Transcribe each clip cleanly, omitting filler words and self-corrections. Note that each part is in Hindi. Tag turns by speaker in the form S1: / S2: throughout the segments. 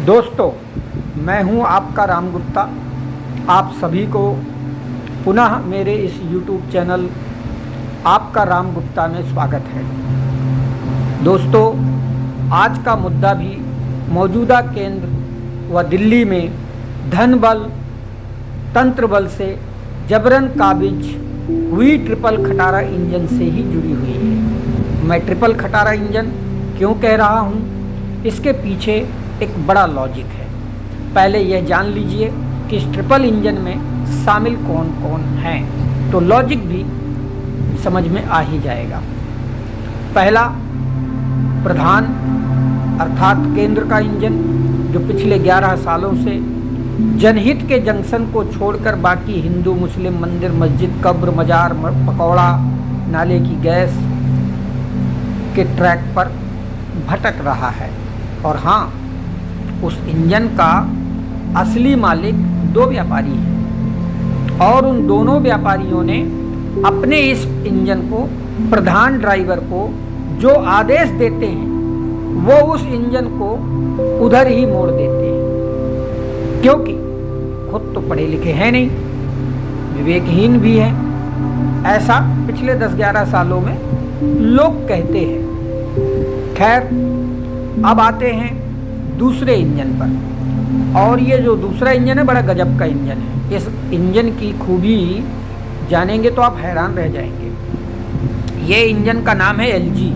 S1: दोस्तों, मैं हूं आपका राम गुप्ता। आप सभी को पुनः मेरे इस YouTube चैनल आपका राम गुप्ता में स्वागत है। दोस्तों, आज का मुद्दा भी मौजूदा केंद्र व दिल्ली में धन बल तंत्र बल से जबरन काबिज हुई ट्रिपल खटारा इंजन से ही जुड़ी हुई है। मैं ट्रिपल खटारा इंजन क्यों कह रहा हूँ, इसके पीछे एक बड़ा लॉजिक है। पहले यह जान लीजिए कि इस ट्रिपल इंजन में शामिल कौन कौन हैं, तो लॉजिक भी समझ में आ ही जाएगा। पहला, प्रधान अर्थात केंद्र का इंजन, जो पिछले 11 सालों से जनहित के जंक्शन को छोड़कर बाकी हिंदू मुस्लिम मंदिर मस्जिद कब्र मजार पकौड़ा नाले की गैस के ट्रैक पर भटक रहा है। और हाँ, उस इंजन का असली मालिक 2 व्यापारी हैं और उन दोनों व्यापारियों ने अपने इस इंजन को प्रधान ड्राइवर को जो आदेश देते हैं वो उस इंजन को उधर ही मोड़ देते हैं, क्योंकि खुद तो पढ़े लिखे हैं नहीं, विवेकहीन भी हैं। ऐसा पिछले 10-11 सालों में लोग कहते हैं। खैर, अब आते हैं दूसरे इंजन पर। और ये जो दूसरा इंजन है, बड़ा गजब का इंजन है। इस इंजन की खूबी जानेंगे तो आप हैरान रह जाएंगे। ये इंजन का नाम है एलजी।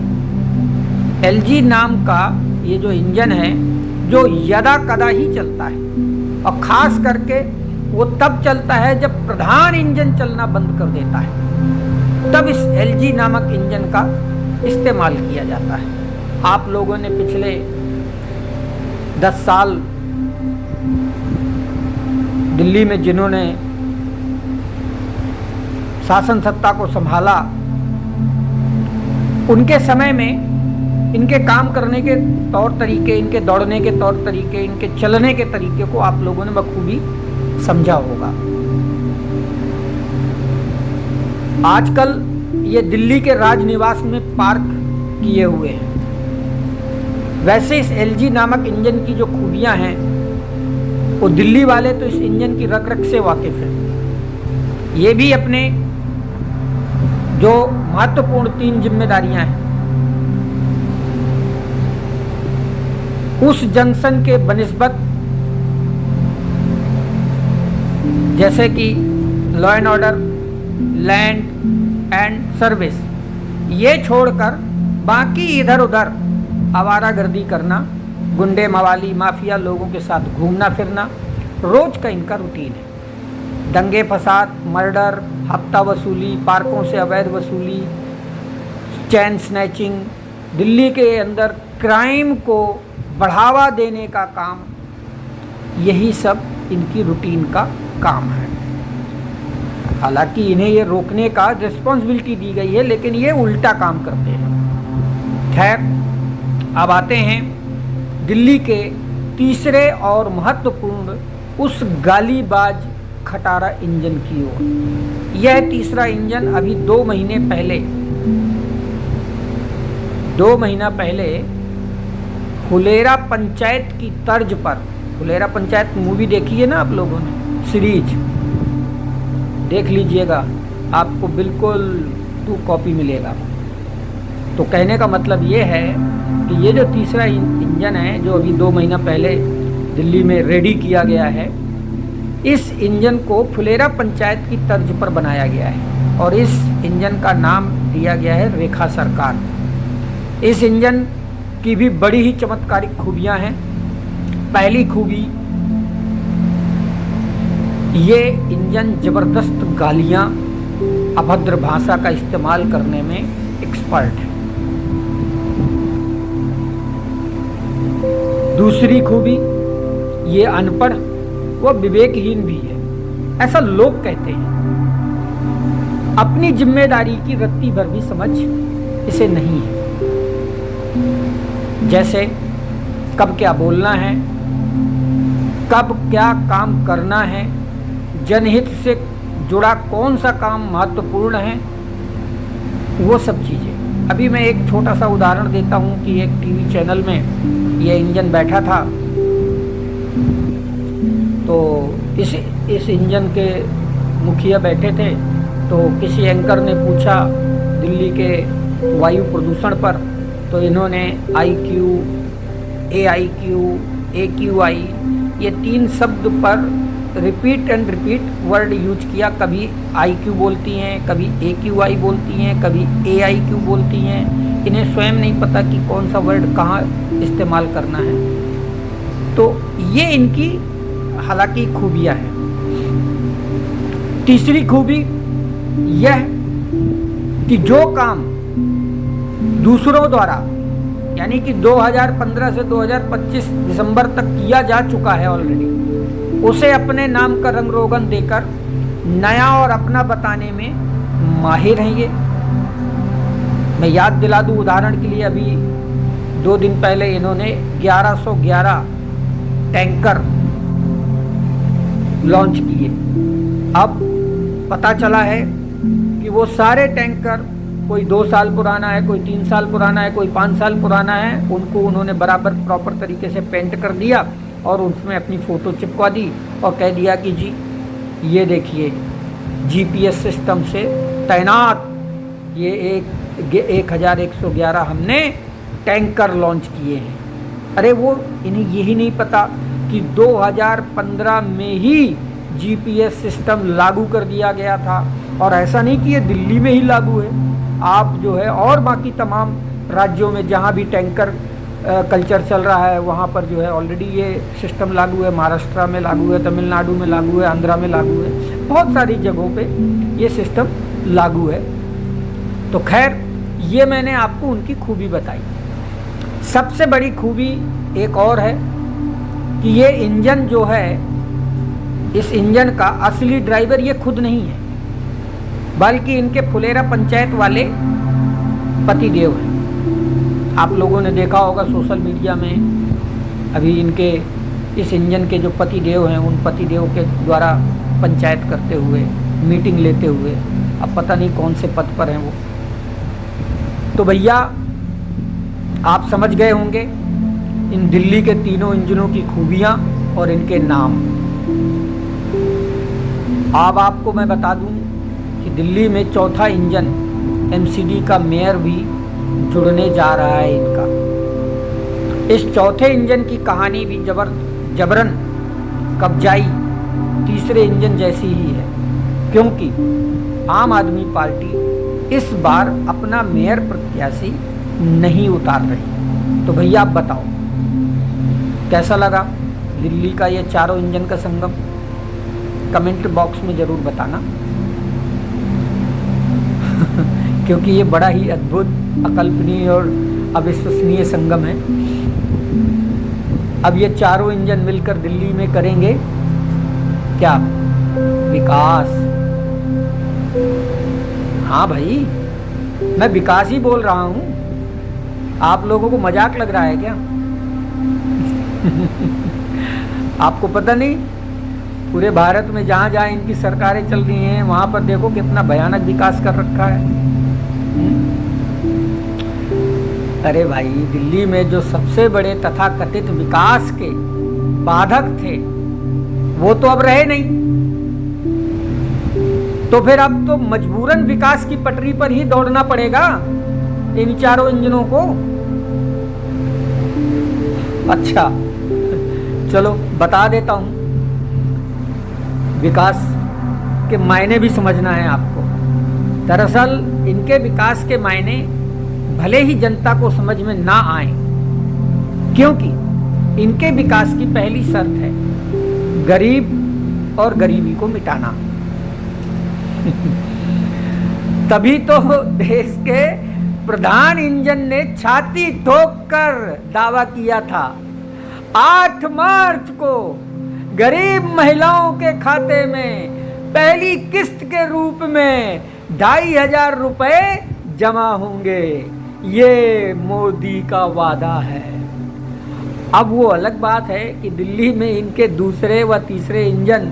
S1: एलजी नाम का ये जो इंजन है, जो यदा कदा ही चलता है, और ख़ास करके वो तब चलता है जब प्रधान इंजन चलना बंद कर देता है, तब इस एलजी नामक इंजन का इस्तेमाल किया जाता है। आप लोगों ने पिछले 10 साल दिल्ली में जिन्होंने शासन सत्ता को संभाला, उनके समय में इनके काम करने के तौर तरीके, इनके दौड़ने के तौर तरीके, इनके चलने के तरीके को आप लोगों ने बखूबी समझा होगा। आजकल ये दिल्ली के राजनिवास में पार्क किए हुए हैं। वैसे इस एलजी नामक इंजन की जो खूबियां हैं, वो दिल्ली वाले तो इस इंजन की रग रग से वाकिफ हैं। ये भी अपने जो महत्वपूर्ण 3 जिम्मेदारियां हैं, उस जंक्शन के बनिस्बत, जैसे कि law and order, land and service, ये छोड़कर बाकी इधर उधर आवारागर्दी करना, गुंडे मवाली माफिया लोगों के साथ घूमना फिरना रोज का इनका रूटीन है। दंगे फसाद, मर्डर, हफ्ता वसूली, पार्कों से अवैध वसूली, चैन स्नैचिंग, दिल्ली के अंदर क्राइम को बढ़ावा देने का काम, यही सब इनकी रूटीन का काम है। हालांकि इन्हें ये रोकने का रिस्पॉन्सिबिलिटी दी गई है, लेकिन ये उल्टा काम करते हैं। खैर, अब आते हैं दिल्ली के तीसरे और महत्वपूर्ण उस गालीबाज खटारा इंजन की ओर। यह तीसरा इंजन अभी 2 महीना पहले फुलेरा पंचायत की तर्ज पर, फुलेरा पंचायत मूवी देखी है ना आप लोगों ने, सीरीज देख लीजिएगा, आपको बिल्कुल 2 कॉपी मिलेगा। तो कहने का मतलब ये है कि ये जो तीसरा इंजन है, जो अभी 2 महीना पहले दिल्ली में रेडी किया गया है, इस इंजन को फुलेरा पंचायत की तर्ज पर बनाया गया है और इस इंजन का नाम दिया गया है रेखा सरकार। इस इंजन की भी बड़ी ही चमत्कारिक खूबियां हैं। पहली खूबी, ये इंजन ज़बरदस्त गालियां, अभद्र भाषा का इस्तेमाल करने में एक्सपर्ट है। दूसरी खूबी, ये अनपढ़ व विवेकहीन भी है, ऐसा लोग कहते हैं। अपनी जिम्मेदारी की रत्ती भर भी समझ इसे नहीं है, जैसे कब क्या बोलना है, कब क्या काम करना है, जनहित से जुड़ा कौन सा काम महत्वपूर्ण है, वो सब चीज़ें। अभी मैं एक छोटा सा उदाहरण देता हूँ कि एक टीवी चैनल में ये इंजन बैठा था तो इस इंजन के मुखिया बैठे थे, तो किसी एंकर ने पूछा दिल्ली के वायु प्रदूषण पर, तो इन्होंने IQ, AIQ, AQI ये 3 शब्द पर repeat and repeat word use किया। कभी IQ बोलती हैं, कभी AQI बोलती हैं, कभी AIQ बोलती हैं। इन्हें स्वयं नहीं पता कि कौन सा वर्ड कहाँ इस्तेमाल करना है। तो ये इनकी हालांकि खूबियाँ हैं। तीसरी खूबी यह कि जो काम दूसरों द्वारा यानी कि 2015 से 2025 दिसंबर तक किया जा चुका है ऑलरेडी, उसे अपने नाम का रंग रोगन देकर नया और अपना बताने में माहिर हैं ये। मैं याद दिला दूं उदाहरण के लिए, अभी 2 दिन पहले इन्होंने 1111 टैंकर लॉन्च किए। अब पता चला है कि वो सारे टैंकर कोई 2 साल पुराना है, कोई 3 साल पुराना है, कोई 5 साल पुराना है, उनको उन्होंने बराबर प्रॉपर तरीके से पेंट कर दिया और उसमें अपनी फ़ोटो चिपका दी और कह दिया कि जी ये देखिए GPS सिस्टम से तैनात ये 1111 हमने टैंकर लॉन्च किए हैं। अरे वो इन्हें यही नहीं पता कि 2015 में ही GPS सिस्टम लागू कर दिया गया था, और ऐसा नहीं कि ये दिल्ली में ही लागू है। आप जो है और बाकी तमाम राज्यों में जहाँ भी टैंकर कल्चर चल रहा है वहाँ पर जो है ऑलरेडी ये सिस्टम लागू है। महाराष्ट्र में लागू है, तमिलनाडु में लागू है, आंध्रा में लागू है, बहुत सारी जगहों पे ये सिस्टम लागू है। तो खैर ये मैंने आपको उनकी खूबी बताई। सबसे बड़ी खूबी एक और है कि ये इंजन जो है, इस इंजन का असली ड्राइवर ये खुद नहीं है, बल्कि इनके फुलेरा पंचायत वाले पतिदेव हैं। आप लोगों ने देखा होगा सोशल मीडिया में अभी इनके इस इंजन के जो पतिदेव हैं, उन पतिदेव के द्वारा पंचायत करते हुए, मीटिंग लेते हुए, अब पता नहीं कौन से पद पर हैं वो। तो भैया आप समझ गए होंगे इन दिल्ली के तीनों इंजनों की खूबियाँ और इनके नाम। अब आपको मैं बता दूं कि दिल्ली में चौथा इंजन MCD का मेयर भी जुड़ने जा रहा है इनका। इस चौथे इंजन की कहानी भी जबरन कब्जाई तीसरे इंजन जैसी ही है, क्योंकि आम आदमी पार्टी इस बार अपना मेयर प्रत्याशी नहीं उतार रही। तो भैया आप बताओ कैसा लगा दिल्ली का ये चारों इंजन का संगम? कमेंट बॉक्स में ज़रूर बताना क्योंकि ये बड़ा ही अद्भुत, अकल्पनीय और अविश्वसनीय संगम है। अब ये चारों इंजन मिलकर दिल्ली में करेंगे क्या? विकास। हाँ भाई, मैं विकास ही बोल रहा हूँ। आप लोगों को मजाक लग रहा है क्या? आपको पता नहीं, पूरे भारत में जहाँ जहाँ इनकी सरकारें चल रही हैं वहाँ पर देखो कितना भयानक विकास कर रखा है। अरे भाई, दिल्ली में जो सबसे बड़े तथाकथित विकास के बाधक थे वो तो अब रहे नहीं, तो फिर अब तो मजबूरन विकास की पटरी पर ही दौड़ना पड़ेगा इन चारों इंजनों को। अच्छा चलो बता देता हूं, विकास के मायने भी समझना है आपको। दरअसल इनके विकास के मायने भले ही जनता को समझ में ना आए, क्योंकि इनके विकास की पहली शर्त है गरीब और गरीबी को मिटाना। तभी तो देश के प्रधान इंजन ने छाती ठोक कर दावा किया था 8 मार्च को गरीब महिलाओं के खाते में पहली किस्त के रूप में 2,500 रुपए जमा होंगे। ये मोदी का वादा है। अब वो अलग बात है कि दिल्ली में इनके दूसरे व तीसरे इंजन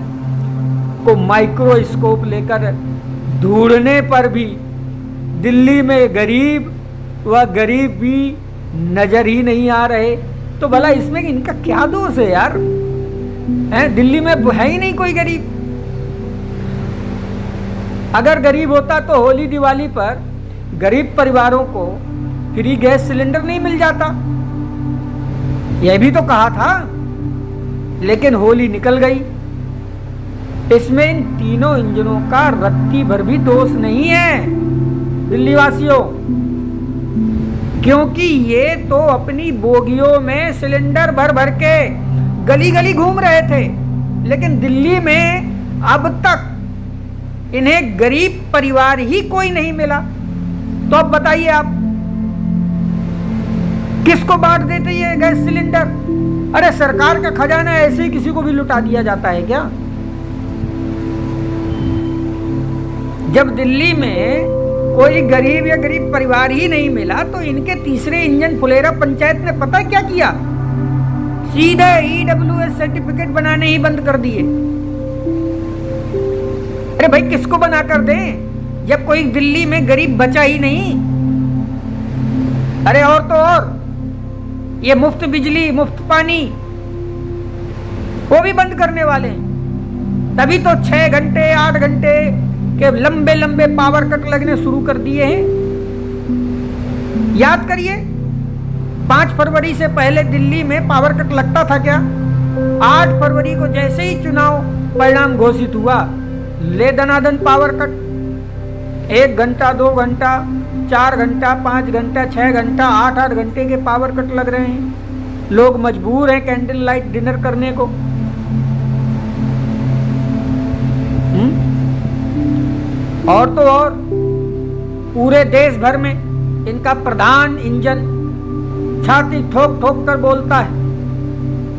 S1: को माइक्रोस्कोप लेकर ढूंढने पर भी दिल्ली में गरीब व गरीबी नजर ही नहीं आ रहे। तो भला इसमें इनका क्या दोष है यार? हैं? दिल्ली में है ही नहीं कोई गरीब। अगर गरीब होता तो होली दिवाली पर गरीब परिवारों को फ्री गैस सिलेंडर नहीं मिल जाता, यह भी तो कहा था। लेकिन होली निकल गई। इसमें इन तीनों इंजनों का रत्ती भर भी दोष नहीं है दिल्ली वासियों, क्योंकि ये तो अपनी बोगियों में सिलेंडर भर भर के गली गली घूम रहे थे। लेकिन दिल्ली में अब तक इन्हें गरीब परिवार ही कोई नहीं मिला। तो अब बताइए आप किसको बांट देते ये गैस सिलेंडर? अरे सरकार का खजाना ऐसे ही किसी को भी लुटा दिया जाता है क्या? जब दिल्ली में कोई गरीब या गरीब परिवार ही नहीं मिला तो इनके तीसरे इंजन फुलेरा पंचायत ने पता क्या किया? सीधे EWS सर्टिफिकेट बनाने ही बंद कर दिए। अरे भाई किसको बना कर दें जब कोई दिल्ली में गरीब बचा ही नहीं। अरे और तो और ये मुफ्त बिजली मुफ्त पानी वो भी बंद करने वाले हैं। तभी तो 6 घंटे 8 घंटे के लंबे लंबे पावर कट लगने शुरू कर दिए हैं। याद करिए 5 फरवरी से पहले दिल्ली में पावर कट लगता था क्या? 8 फरवरी को जैसे ही चुनाव परिणाम घोषित हुआ, ले दनादन पावर कट। 1 घंटा 2 घंटा 4 घंटा 5 घंटा 6 घंटा 8-8 घंटे के पावर कट लग रहे हैं। लोग मजबूर हैं कैंडल लाइट डिनर करने को। और तो और पूरे देश भर में इनका प्रधान इंजन छाती ठोक ठोक कर बोलता है।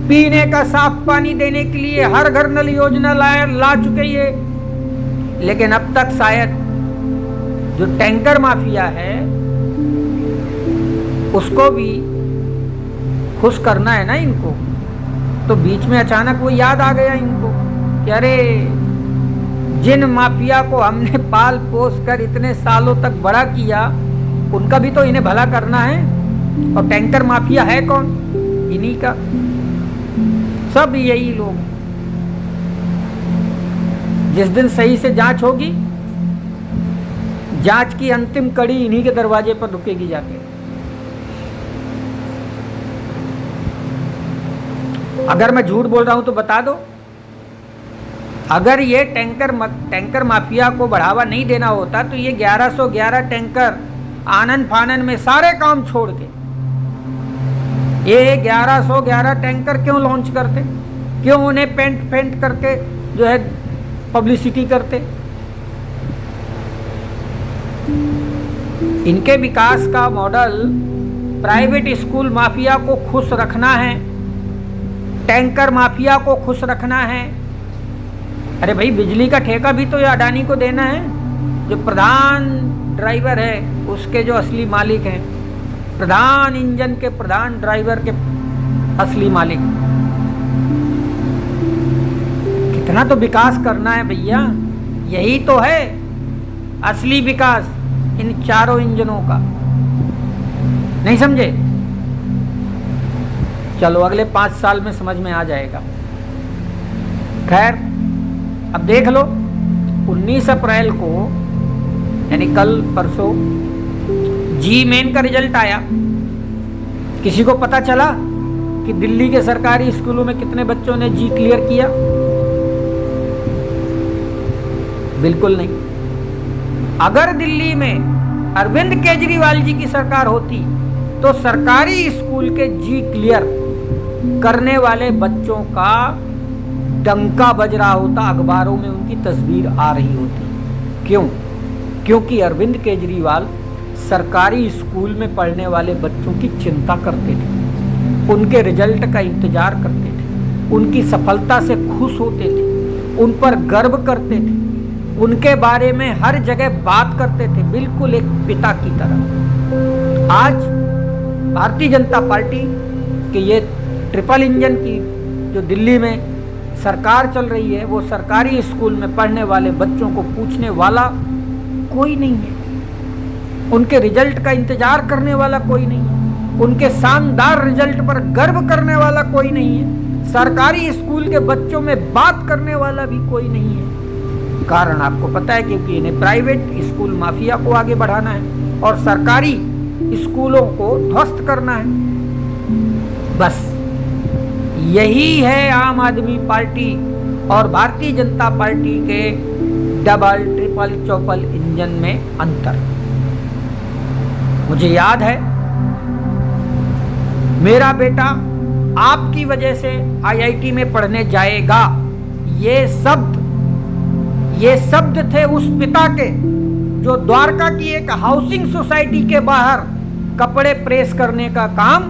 S1: पीने का साफ पानी देने के लिए हर घर नल योजना ला चुके ये। लेकिन अब तक शायद जो टैंकर माफिया है उसको भी खुश करना है ना इनको। तो बीच में अचानक वो याद आ गया इनको कि अरे जिन माफिया को हमने पाल पोस कर इतने सालों तक बड़ा किया उनका भी तो इन्हें भला करना है। और टैंकर माफिया है कौन? इन्हीं का। सब यही लोग। जिस दिन सही से जांच होगी, जांच की अंतिम कड़ी इन्हीं के दरवाजे पर रुकेगी जाके। अगर मैं झूठ बोल रहा हूं तो बता दो। अगर ये टैंकर माफिया को बढ़ावा नहीं देना होता तो ये 1111 टैंकर आनन फानन में सारे काम छोड़ के ये 1111 टैंकर क्यों लॉन्च करते? क्यों उन्हें पेंट करके जो है पब्लिसिटी करते? इनके विकास का मॉडल प्राइवेट स्कूल माफिया को खुश रखना है, टैंकर माफिया को खुश रखना है। अरे भाई बिजली का ठेका भी तो ये अडानी को देना है। जो प्रधान ड्राइवर है उसके जो असली मालिक हैं, प्रधान इंजन के प्रधान ड्राइवर के असली मालिक। कितना तो विकास करना है भैया। यही तो है असली विकास इन चारों इंजनों का। नहीं समझे? चलो अगले 5 साल में समझ में आ जाएगा। खैर अब देख लो 19 अप्रैल को यानी कल परसों जी मेन का रिजल्ट आया। किसी को पता चला कि दिल्ली के सरकारी स्कूलों में कितने बच्चों ने जी क्लियर किया? बिल्कुल नहीं। अगर दिल्ली में अरविंद केजरीवाल जी की सरकार होती तो सरकारी स्कूल के जी क्लियर करने वाले बच्चों का डंका बज रहा होता, अखबारों में उनकी तस्वीर आ रही होती। क्यों? क्योंकि अरविंद केजरीवाल सरकारी स्कूल में पढ़ने वाले बच्चों की चिंता करते थे, उनके रिजल्ट का इंतजार करते थे, उनकी सफलता से खुश होते थे, उन पर गर्व करते थे, उनके बारे में हर जगह बात करते थे, बिल्कुल एक पिता की तरह। आज भारतीय जनता पार्टी के ये ट्रिपल इंजन की जो दिल्ली में सरकार चल रही है, वो सरकारी स्कूल में पढ़ने वाले बच्चों को पूछने वाला कोई नहीं है, उनके रिजल्ट का इंतजार करने वाला कोई नहीं है, उनके शानदार रिजल्ट पर गर्व करने वाला कोई नहीं है। सरकारी स्कूल के बच्चों में बात करने वाला भी कोई नहीं है। कारण आपको पता है, क्योंकि इन्हें प्राइवेट स्कूल माफिया को आगे बढ़ाना है और सरकारी स्कूलों को ध्वस्त करना है। बस यही है आम आदमी पार्टी और भारतीय जनता पार्टी के डबल ट्रिपल चौपल इंजन में अंतर। मुझे याद है, मेरा बेटा आपकी वजह से आईआईटी में पढ़ने जाएगा, ये शब्द थे उस पिता के जो द्वारका की एक हाउसिंग सोसाइटी के बाहर कपड़े प्रेस करने का काम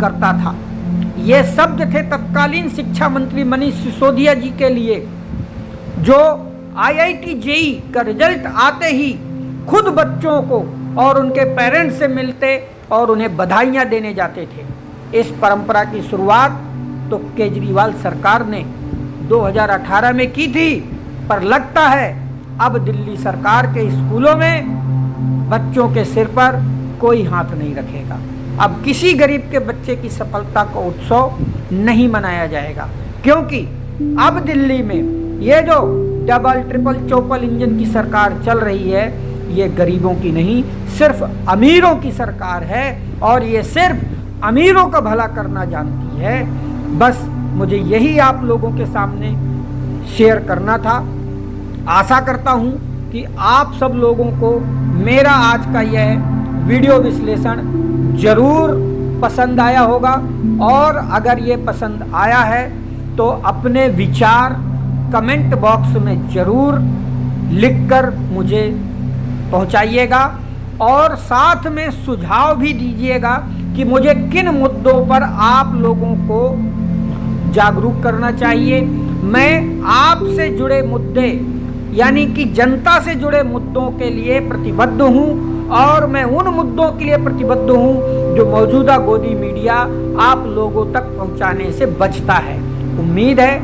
S1: करता था। ये शब्द थे तत्कालीन शिक्षा मंत्री मनीष सिसोदिया जी के लिए, जो आईआईटी जेईई का रिजल्ट आते ही खुद बच्चों को और उनके पेरेंट्स से मिलते और उन्हें बधाइयां देने जाते थे। इस परंपरा की शुरुआत तो केजरीवाल सरकार ने 2018 में की थी, पर लगता है अब दिल्ली सरकार के स्कूलों में बच्चों के सिर पर कोई हाथ नहीं रखेगा। अब किसी गरीब के बच्चे की सफलता का उत्सव नहीं मनाया जाएगा, क्योंकि अब दिल्ली में ये जो डबल ट्रिपल चौपल इंजन की सरकार चल रही है, ये गरीबों की नहीं, सिर्फ अमीरों की सरकार है और ये सिर्फ अमीरों का भला करना जानती है। बस मुझे यही आप लोगों के सामने शेयर करना था। आशा करता हूं कि आप सब लोगों को मेरा आज का यह वीडियो विश्लेषण जरूर पसंद आया होगा, और अगर ये पसंद आया है तो अपने विचार कमेंट बॉक्स में जरूर लिखकर मुझे पहुंचाइएगा और साथ में सुझाव भी दीजिएगा कि मुझे किन मुद्दों पर आप लोगों को जागरूक करना चाहिए। मैं आपसे जुड़े मुद्दे यानी कि जनता से जुड़े मुद्दों के लिए प्रतिबद्ध हूं और मैं उन मुद्दों के लिए प्रतिबद्ध हूं जो मौजूदा गोदी मीडिया आप लोगों तक पहुंचाने से बचता है। उम्मीद है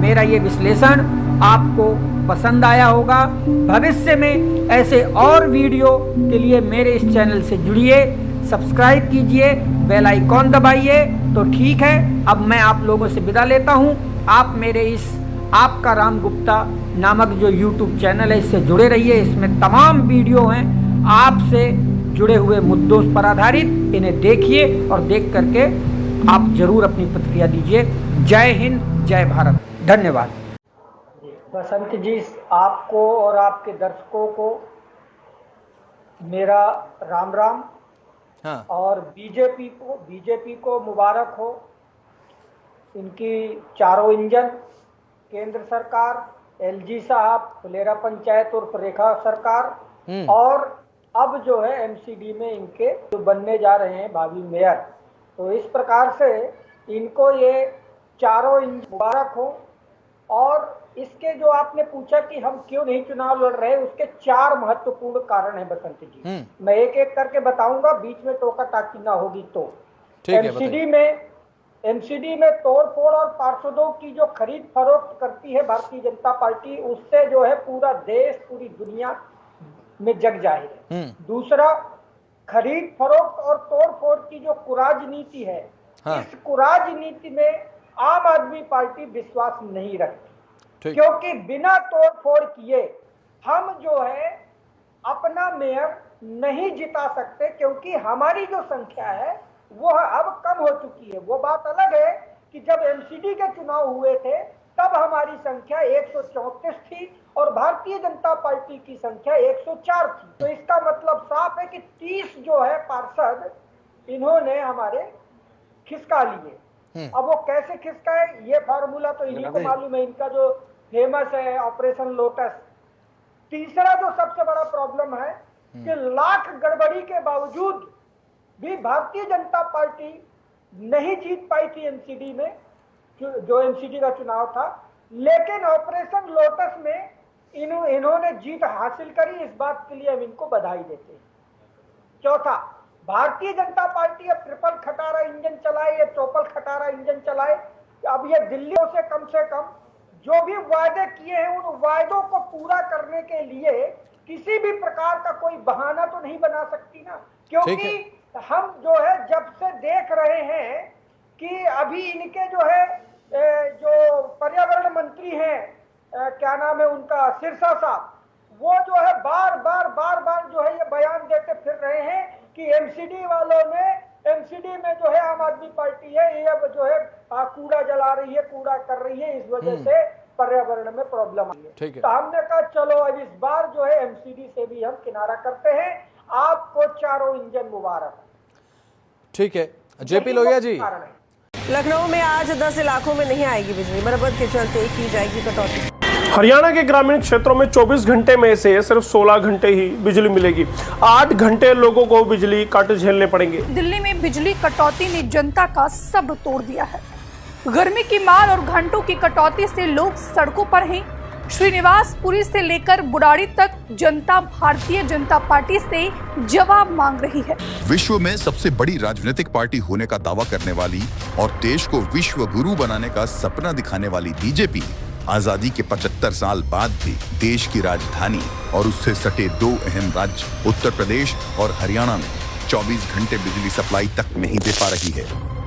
S1: मेरा ये विश्लेषण आपको पसंद आया होगा। भविष्य में ऐसे और वीडियो के लिए मेरे इस चैनल से जुड़िए, सब्सक्राइब कीजिए, बेल आइकॉन दबाइए। तो ठीक है, अब मैं आप लोगों से विदा लेता हूं। आप मेरे इस आपका राम गुप्ता नामक जो यूट्यूब चैनल है इससे जुड़े रहिए। इसमें तमाम वीडियो हैं आपसे जुड़े हुए मुद्दों पर आधारित, इन्हें देखिए और देख करके आप जरूर अपनी प्रतिक्रिया दीजिए। जय हिंद, जय भारत, धन्यवाद। बसंत जी, आपको और आपके दर्शकों को मेरा राम राम।
S2: हाँ।
S1: और बीजेपी को मुबारक हो। इनकी चारों इंजन, केंद्र सरकार, एलजी साहब, फुलेरा पंचायत और रेखा सरकार, और अब जो है एमसीडी में इनके जो बनने जा रहे हैं भावी मेयर, तो इस प्रकार से इनको ये चारों इंजन मुबारक हो। और इसके जो आपने पूछा कि हम क्यों नहीं चुनाव लड़ रहे, उसके 4 महत्वपूर्ण कारण हैं बसंत जी। मैं एक एक करके बताऊंगा, बीच में टोका टाकी ना होगी तो। एमसीडी में तोड़फोड़ और पार्षदों की जो खरीद फरोख्त करती है भारतीय जनता पार्टी, उससे जो है पूरा देश, पूरी दुनिया में जग जाहिर है। दूसरा, खरीद फरोख्त और तोड़फोड़ की जो कुराजनीति है, इस कुराजनीति में आम आदमी पार्टी विश्वास नहीं रखती, क्योंकि बिना तोड़फोड़ किए हम जो है अपना मेयर नहीं जिता सकते, क्योंकि हमारी जो संख्या है वो अब कम हो चुकी है। वो बात अलग है कि जब एमसीडी के चुनाव हुए थे तब हमारी संख्या 134 थी और भारतीय जनता पार्टी की संख्या 104 थी। तो इसका मतलब साफ है कि 30 जो है पार्षद इन्होंने हमारे खिसका लिए। अब वो कैसे खिसकाए, ये फार्मूला तो इन्हीं को मालूम है, इनका जो फेमस है ऑपरेशन लोटस। तीसरा जो सबसे बड़ा प्रॉब्लम है कि लाख गड़बड़ी के बावजूद भी भारतीय जनता पार्टी नहीं जीत पाई थी एमसीडी में, जो एमसीडी का चुनाव था, लेकिन ऑपरेशन लोटस में इन्होंने जीत हासिल करी। इस बात के लिए हम इनको बधाई देते हैं। चौथा, भारतीय जनता पार्टी अब ट्रिपल खटारा इंजन चलाए या चौपल खटारा इंजन चलाए, अब ये दिल्ली से कम जो भी वायदे किए हैं उन वायदों को पूरा करने के लिए किसी भी प्रकार का कोई बहाना तो नहीं बना सकती ना, क्योंकि हम जो है जब से देख रहे हैं कि अभी इनके जो है मंत्री हैं, क्या नाम है उनका, सिरसा साहब, वो जो है बार बार जो है ये बयान देते फिर रहे हैं कि एमसीडी वालों ने, एमसीडी में जो है आम आदमी पार्टी है, ये जो है कूड़ा जला रही है, कूड़ा कर रही है, इस वजह से पर्यावरण में प्रॉब्लम आई है। तो हमने कहा चलो अब इस बार जो है एमसीडी से भी हम किनारा करते हैं, आपको चारों इंजन मुबारक।
S2: ठीक है, जेपी लोहिया जी।
S3: लखनऊ में आज 10 इलाकों में नहीं आएगी बिजली, मरम्मत के चलते की जाएगी कटौती।
S4: हरियाणा के ग्रामीण क्षेत्रों में 24 घंटे में से सिर्फ 16 घंटे ही बिजली मिलेगी। 8 घंटे लोगों को बिजली कट झेलने पड़ेंगे।
S5: दिल्ली में बिजली कटौती ने जनता का सब तोड़ दिया है। गर्मी की मार और घंटों की कटौती से लोग सड़कों पर हैं। श्रीनिवासपुरी से लेकर बुराड़ी तक जनता भारतीय जनता पार्टी से जवाब मांग रही है।
S6: विश्व में सबसे बड़ी राजनीतिक पार्टी होने का दावा करने वाली और देश को विश्व गुरु बनाने का सपना दिखाने वाली बीजेपी आजादी के 75 साल बाद भी देश की राजधानी और उससे सटे 2 अहम राज्य उत्तर प्रदेश और हरियाणा में 24 घंटे बिजली सप्लाई तक नहीं दे पा रही है।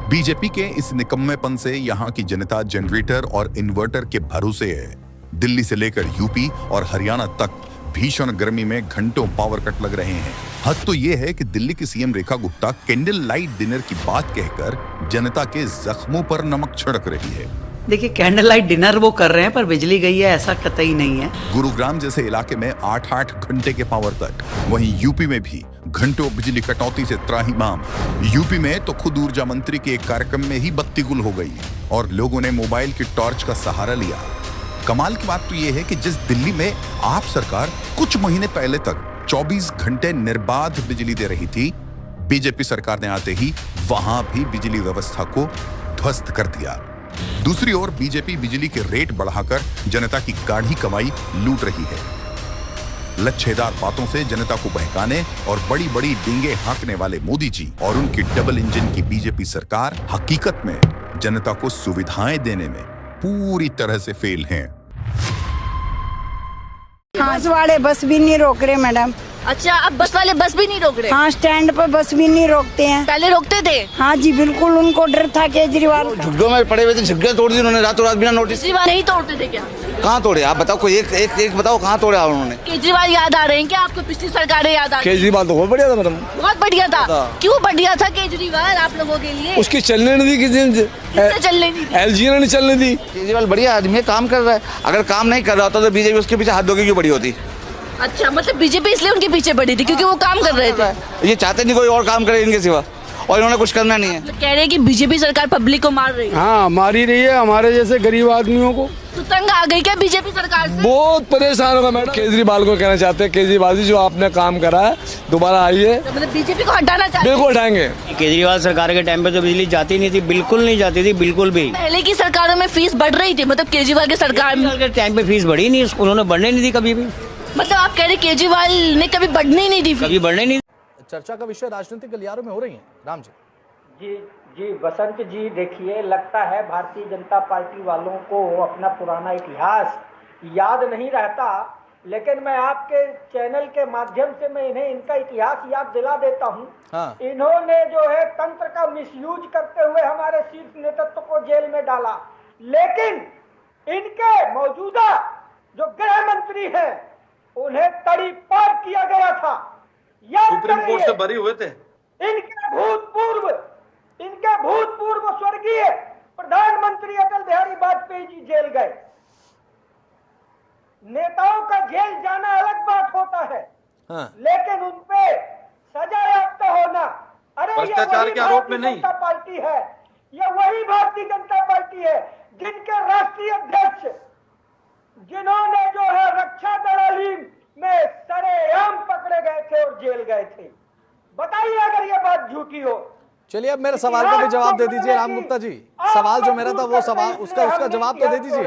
S6: बीजेपी के इस निकम्मेपन से यहाँ की जनता जनरेटर और इन्वर्टर के भरोसे है। दिल्ली से लेकर यूपी और हरियाणा तक भीषण गर्मी में घंटों पावर कट लग रहे हैं। हद तो ये है कि दिल्ली की CM Rekha Gupta candle light dinner की बात कहकर जनता के जख्मों पर नमक छिड़क रही है।
S7: देखिए, कैंडल लाइट डिनर वो कर रहे हैं पर बिजली गई है ऐसा कतई नहीं है।
S6: गुरुग्राम जैसे इलाके में 8-8 घंटे के पावर कट, वहीं यूपी में भी घंटों बिजली कटौती से त्राहिमाम। यूपी में तो खुद ऊर्जा मंत्री के एक कार्यक्रम में ही बत्ती गुल हो गई और लोगों ने मोबाइल की टॉर्च का सहारा लिया। कमाल की बात तो यह है कि जिस दिल्ली में आप सरकार कुछ महीने पहले तक 24 घंटे निर्बाध बिजली दे रही थी, बीजेपी सरकार ने आते ही वहां भी बिजली व्यवस्था को ध्वस्त कर दिया। दूसरी ओर बीजेपी बिजली के रेट बढ़ाकर जनता की गाढ़ी कमाई लूट रही है। लच्छेदार बातों से जनता को बहकाने और बड़ी बड़ी डींगे हाँकने वाले मोदी जी और उनकी डबल इंजन की बीजेपी सरकार हकीकत में जनता को सुविधाएं देने में पूरी तरह से फेल हैं।
S8: बस वाले बस भी नहीं रोक रहे मैडम।
S9: अच्छा, अब बस वाले बस भी नहीं रोक रहे?
S8: हाँ, स्टैंड पर बस भी नहीं रोकते हैं।
S9: पहले रोकते थे?
S8: हाँ जी बिल्कुल, उनको डर था केजरीवाल।
S10: झुग्गियों में पड़े हुए थे, झुग्गियां तोड़ दी उन्होंने रातों रात बिना नोटिस।
S9: केजरीवाल नहीं तोड़ते थे क्या?
S10: कहाँ तोड़े आप बताओ, कोई एक बताओ कहाँ तोड़े उन्होंने।
S9: केजरीवाल याद आ रहे हैं क्या आपको? पिछली सरकारें याद आ रही?
S10: केजरीवाल तो बहुत बढ़िया था मैडम,
S9: बहुत बढ़िया था। क्यों बढ़िया था केजरीवाल आप लोगों के लिए?
S10: उसकी चलने नहीं दी
S9: किससे चलने नहीं दी?
S10: एलजी ने नहीं चलने दी। केजरीवाल बढ़िया आदमी है, काम कर रहा है। अगर काम नहीं कर रहा होता तो बीजेपी उसके पीछे हाथ धोके क्यों बड़ी होती?
S9: अच्छा, मतलब बीजेपी इसलिए उनके पीछे पड़ी थी क्योंकि वो काम कर रहे थे।
S10: ये चाहते नहीं कोई और काम करे इनके सिवा, और इन्होंने कुछ करना नहीं है।
S9: मतलब कह रहे हैं कि बीजेपी सरकार पब्लिक को मार रही है।
S10: हाँ, मार ही रही है हमारे जैसे गरीब आदमियों को।
S9: तो तंग आ गई क्या बीजेपी सरकार से?
S10: बहुत परेशान होगा मैडम। केजरीवाल को कहना चाहते हैं, केजरीवाल जी जो आपने काम करा है दोबारा आइए।
S9: तो मतलब बीजेपी को हटाना चाहते हैं?
S10: बिल्कुल हटाएंगे।
S7: केजरीवाल सरकार के टाइम पे तो बिजली जाती नहीं थी, बिल्कुल नहीं जाती थी, बिल्कुल भी।
S9: पहले की सरकारों में फीस बढ़ रही थी, मतलब केजरीवाल की सरकार
S7: के टाइम पे फीस बढ़ी नहीं, उन्होंने बढ़ने नहीं दी कभी भी।
S9: मतलब आप कह रहे केजरीवाल ने कभी बढ़ने ही नहीं दी?
S7: कभी बढ़ने नहीं।
S2: चर्चा का विषय राजनीतिक गलियारों में हो रही है। राम जी।
S1: जी बसंत जी, देखिए लगता है भारतीय जनता पार्टी वालों को अपना पुराना इतिहास याद नहीं रहता, लेकिन मैं आपके चैनल के माध्यम से मैं इन्हें इनका इतिहास याद दिला देता हूं।
S2: हाँ।
S1: इन्होंने जो है तंत्र का मिसयूज करते हुए हमारे शीर्ष नेतृत्व को जेल में डाला, लेकिन इनके मौजूदा जो गृह मंत्री हैं उन्हें तड़ी पार किया गया था।
S11: सुप्रीम कोर्ट से बरी हुए थे।
S1: इनके भूतपूर्व स्वर्गीय प्रधानमंत्री अटल बिहारी वाजपेयी जी जेल गए। नेताओं का जेल जाना अलग बात होता है,
S2: हाँ।
S1: लेकिन उनपे सजा याफ्ता होना, अरे
S11: भ्रष्टाचार के आरोप में नहीं।
S1: जनता पार्टी है, यह वही भारतीय जनता पार्टी है जिनके राष्ट्रीय अध्यक्ष, जिन्होंने जो है रक्षा दलाली में सरेआम पकड़े गए थे और जेल गए थे। बताइए अगर ये बात झूठी हो।
S2: चलिए, अब मेरे सवाल का भी जवाब दे दीजिए राम गुप्ता जी। सवाल जो मेरा था वो सवाल, उसका जवाब तो दे दीजिए।